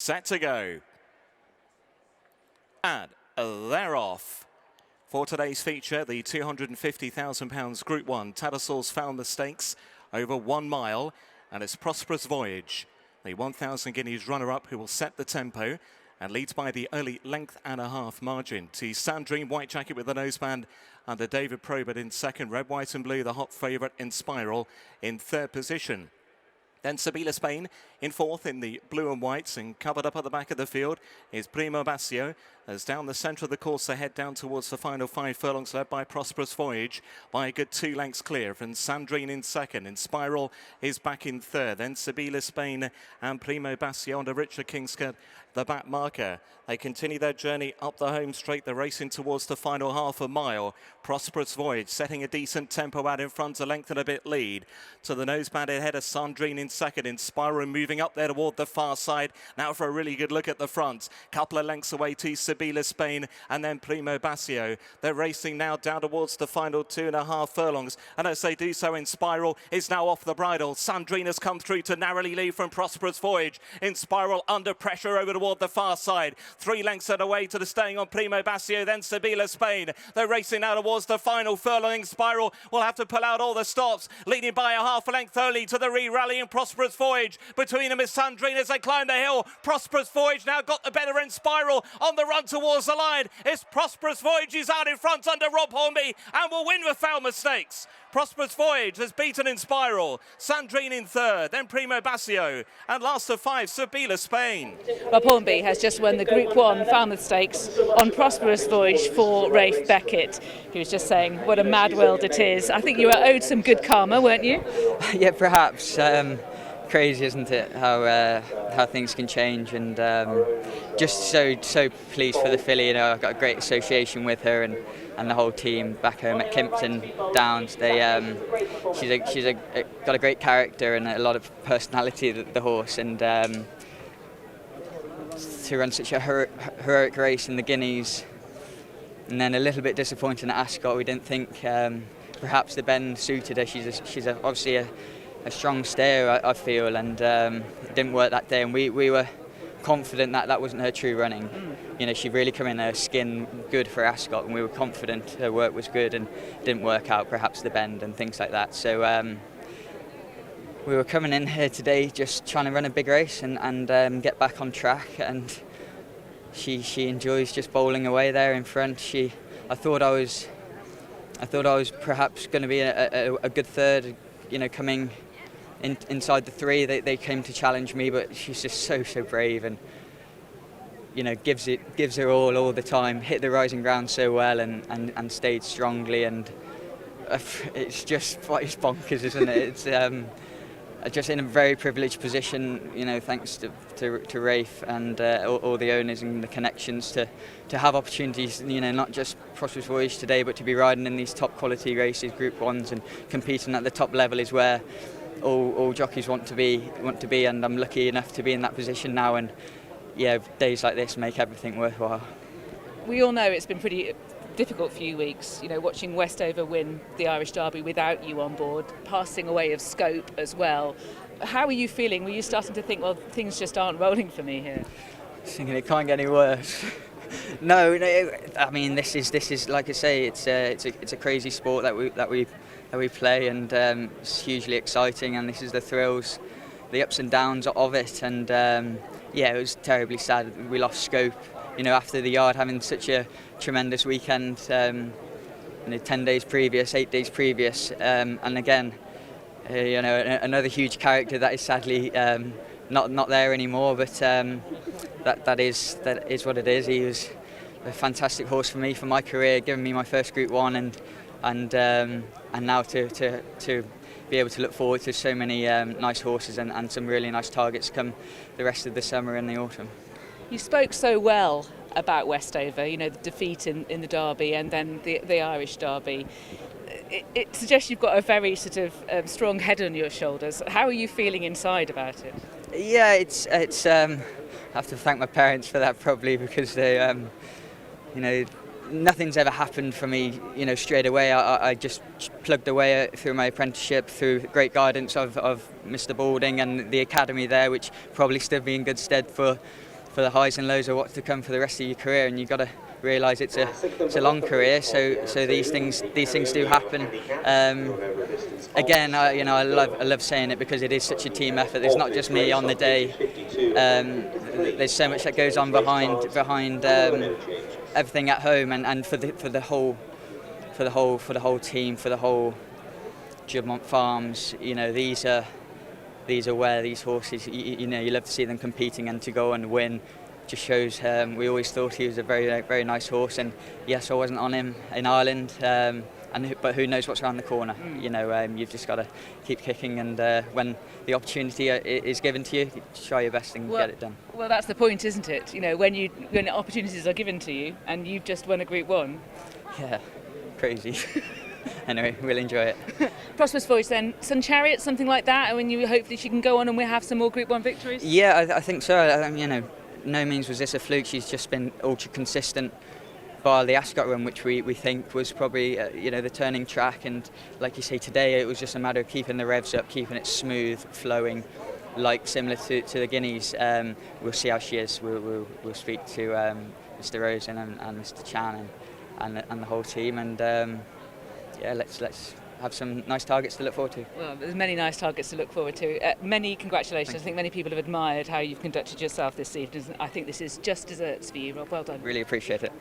Set to go. And they're off. For today's feature, the £250,000 Group 1 Tattersalls Falmouth Stakes over 1 mile. And it's Prosperous Voyage, the 1,000 guineas runner-up who will set the tempo and leads by the early length and a half margin to Sandrine, white jacket with the noseband under David Probert in second. Red, white and blue, the hot favourite Inspiral in third position. Then Sabila Spain in fourth in the blue and whites, and covered up at the back of the field is Primo Bacio. As down the centre of the course they head down towards the final 5 furlongs, led by Prosperous Voyage by a good 2 lengths clear. From Sandrine in second, Inspiral is back in third. Then Sabila Spain and Primo Bacio under Richard Kingscote, the back marker. They continue their journey up the home straight. They're racing towards the final half a mile. Prosperous Voyage setting a decent tempo out in front, a length and a bit lead. To the noseband ahead of Sandrine in second. Inspiral moving up there toward the far side. Now for a really good look at the front. Couple of lengths away to Sabila Spain and then Primo Bacio. They're racing now down towards the final 2.5 furlongs. And as they do so, Inspiral is now off the bridle. Sandrine has come through to narrowly lead from Prosperous Voyage. Inspiral under pressure over toward the far side. 3 lengths and away to the staying on Primo Bacio, then Sabila Spain. They're racing now towards the final furlong. Inspiral will have to pull out all the stops, leading by a half a length early to the re-rallying Prosperous Voyage. Between them is Sandrine as they climb the hill. Prosperous Voyage now got the better Inspiral on the run towards the line. It's Prosperous Voyage is out in front under Rob Hornby and will win the Falmouth Stakes. Prosperous Voyage has beaten Inspiral. Sandrine in third, then Primo Bacio, and last of 5, Sabila Spain. Rob Hornby has just won the Group 1 Falmouth Stakes on Prosperous Voyage for Rafe Beckett. He was just saying what a mad world it is. I think you were owed some good karma, weren't you? Yeah, perhaps. Crazy, isn't it? How things can change, and just so pleased for the filly. You know, I've got a great association with her and the whole team back home at Kimpton Downs. They she's got a great character and a lot of personality, the horse, and to run such a heroic race in the Guineas, and then a little bit disappointing at Ascot. We didn't think perhaps the bend suited her. She's obviously a strong stayer, I feel, and it didn't work that day, and we were confident that wasn't her true running. You know, she really come in her skin good for Ascot, and we were confident her work was good, and didn't work out, perhaps the bend and things like that. So we were coming in here today just trying to run a big race and get back on track, and she enjoys just bowling away there in front. I thought I was perhaps going to be a good third, you know, coming inside the 3. They came to challenge me, but she's just so brave, and you know, gives her all the time. Hit the rising ground so well, and stayed strongly, and it's just it's bonkers, isn't it? It's just in a very privileged position, you know, thanks to Rafe and all the owners and the connections to have opportunities, you know, not just Prosperous Voyage today, but to be riding in these top quality races, Group 1s, and competing at the top level is where all jockeys want to be, and I'm lucky enough to be in that position now, and yeah, days like this make everything worthwhile. We all know it's been pretty difficult few weeks, you know, watching Westover win the Irish Derby without you on board, passing away of Scope as well. How are you feeling? Were you starting to think, well, things just aren't rolling for me here? Thinking it can't get any worse. No, I mean, this is like I say, it's a crazy sport that we play, and it's hugely exciting, and this is the thrills, the ups and downs of it, and yeah, it was terribly sad. We lost Scope, you know, after the yard having such a tremendous weekend, you know, 10 days previous, 8 days previous, and again, you know, another huge character that is sadly not there anymore, but that is what it is. He was a fantastic horse for me, for my career, giving me my first Group 1, and now to be able to look forward to so many nice horses and some really nice targets come the rest of the summer and the autumn. You spoke so well about Westover, you know, the defeat in the Derby and then the Irish Derby. It suggests you've got a very sort of strong head on your shoulders. How are you feeling inside about it? Yeah, it's I have to thank my parents for that, probably, because they, you know, nothing's ever happened for me, you know, straight away. I just plugged away through my apprenticeship, through great guidance of Mr. Balding and the academy there, which probably stood me in good stead for the highs and lows of what's to come for the rest of your career, and you've got to realise it's a long career. So these things do happen. Again, I love saying it because it is such a team effort. There's not just me on the day. There's so much that goes on behind everything at home, and for the whole team, for the whole Juddmonte Farms. These are where these horses, you love to see them competing, and to go and win just shows. We always thought he was a very, very nice horse, and yes, I wasn't on him in Ireland, but who knows what's around the corner. You've just got to keep kicking, and when the opportunity is given to you, try your best and get it done. Well, that's the point, isn't it? When opportunities are given to you, and you've just won a Group 1. Yeah, crazy. Anyway, we'll enjoy it. Prosperous Voyage then, Sun Chariot, something like that, and hopefully she can go on and we'll have some more Group 1 victories? Yeah, I think so. No means was this a fluke. She's just been ultra consistent, bar the Ascot run, which we think was probably the turning track, and like you say, today it was just a matter of keeping the revs up, keeping it smooth, flowing, similar to the Guineas. We'll see how she is. We'll speak to Mr. Rosen and Mr. Chan and the whole team, and let's have some nice targets to look forward to. Well, there's many nice targets to look forward to. Many congratulations. I think many people have admired how you've conducted yourself this season. I think this is just desserts for you, Rob. Well done. Really appreciate it.